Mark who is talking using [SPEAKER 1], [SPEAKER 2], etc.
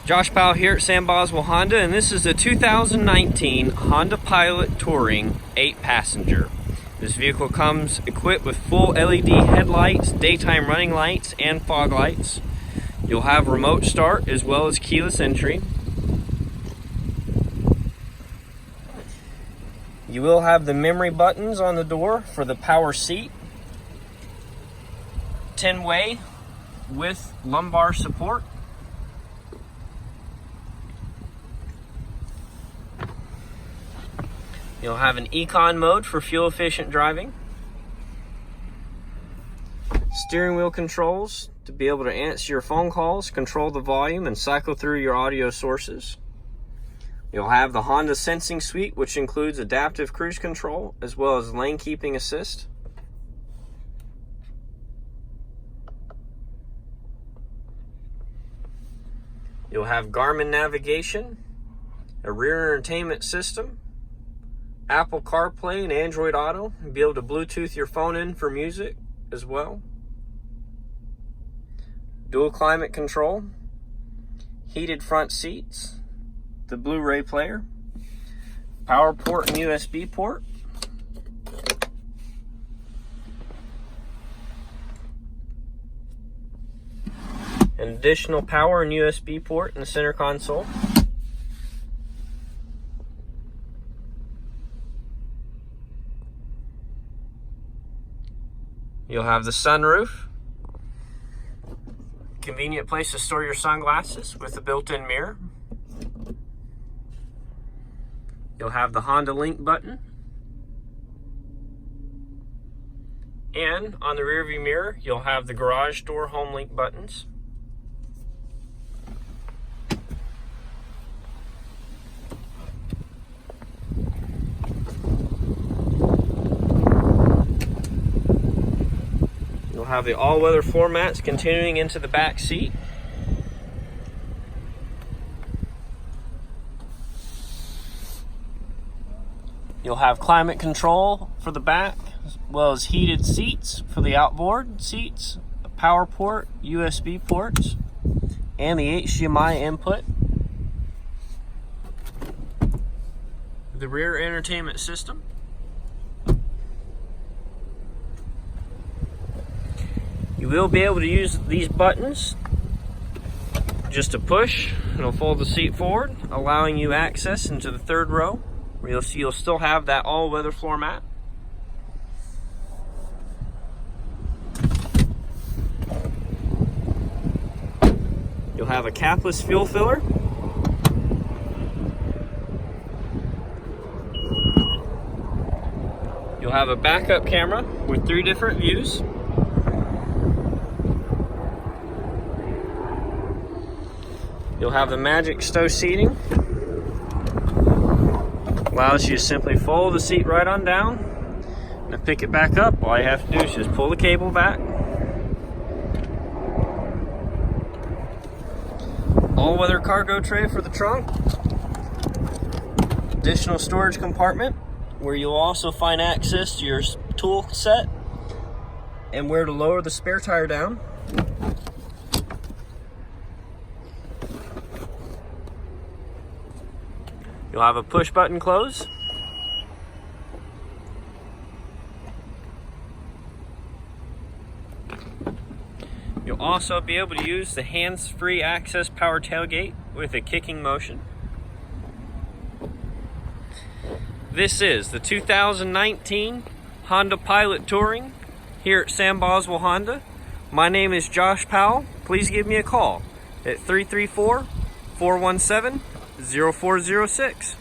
[SPEAKER 1] Josh Powell here at Sam Boswell Honda, and this is a 2019 Honda Pilot Touring 8-passenger. This vehicle comes equipped with full LED headlights, daytime running lights, and fog lights. You'll have remote start as well as keyless entry. You will have the memory buttons on the door for the power seat, 10-way with lumbar support. You'll have an econ mode for fuel efficient driving. Steering wheel controls to be able to answer your phone calls, control the volume, and cycle through your audio sources. You'll have the Honda Sensing Suite, which includes adaptive cruise control as well as lane keeping assist. You'll have Garmin navigation, a rear entertainment system, Apple CarPlay and Android Auto, and be able to Bluetooth your phone in for music as well. Dual climate control, heated front seats, the Blu-ray player, power port and USB port, an additional power and USB port in the center console. You'll have the sunroof, convenient place to store your sunglasses with a built-in mirror. You'll have the Honda Link button. And on the rearview mirror, you'll have the garage door home link buttons. You'll have the all-weather floor mats continuing into the back seat. You'll have climate control for the back, as well as heated seats for the outboard seats, a power port, USB ports, and the HDMI input. The rear entertainment system. You will be able to use these buttons just to push. It'll fold the seat forward, allowing you access into the third row, where you'll still have that all-weather floor mat. You'll have a capless fuel filler. You'll have a backup camera with 3 different views. You'll have the magic stow seating. Allows you to simply fold the seat right on down and to pick it back up. All you have to do is just pull the cable back. All-weather cargo tray for the trunk. Additional storage compartment where you'll also find access to your tool set and where to lower the spare tire down. You'll have a push button close. You'll also be able to use the hands-free access power tailgate with a kicking motion. This is the 2019 Honda Pilot Touring here at Sam Boswell Honda. My name is Josh Powell. Please give me a call at 334-417-0406.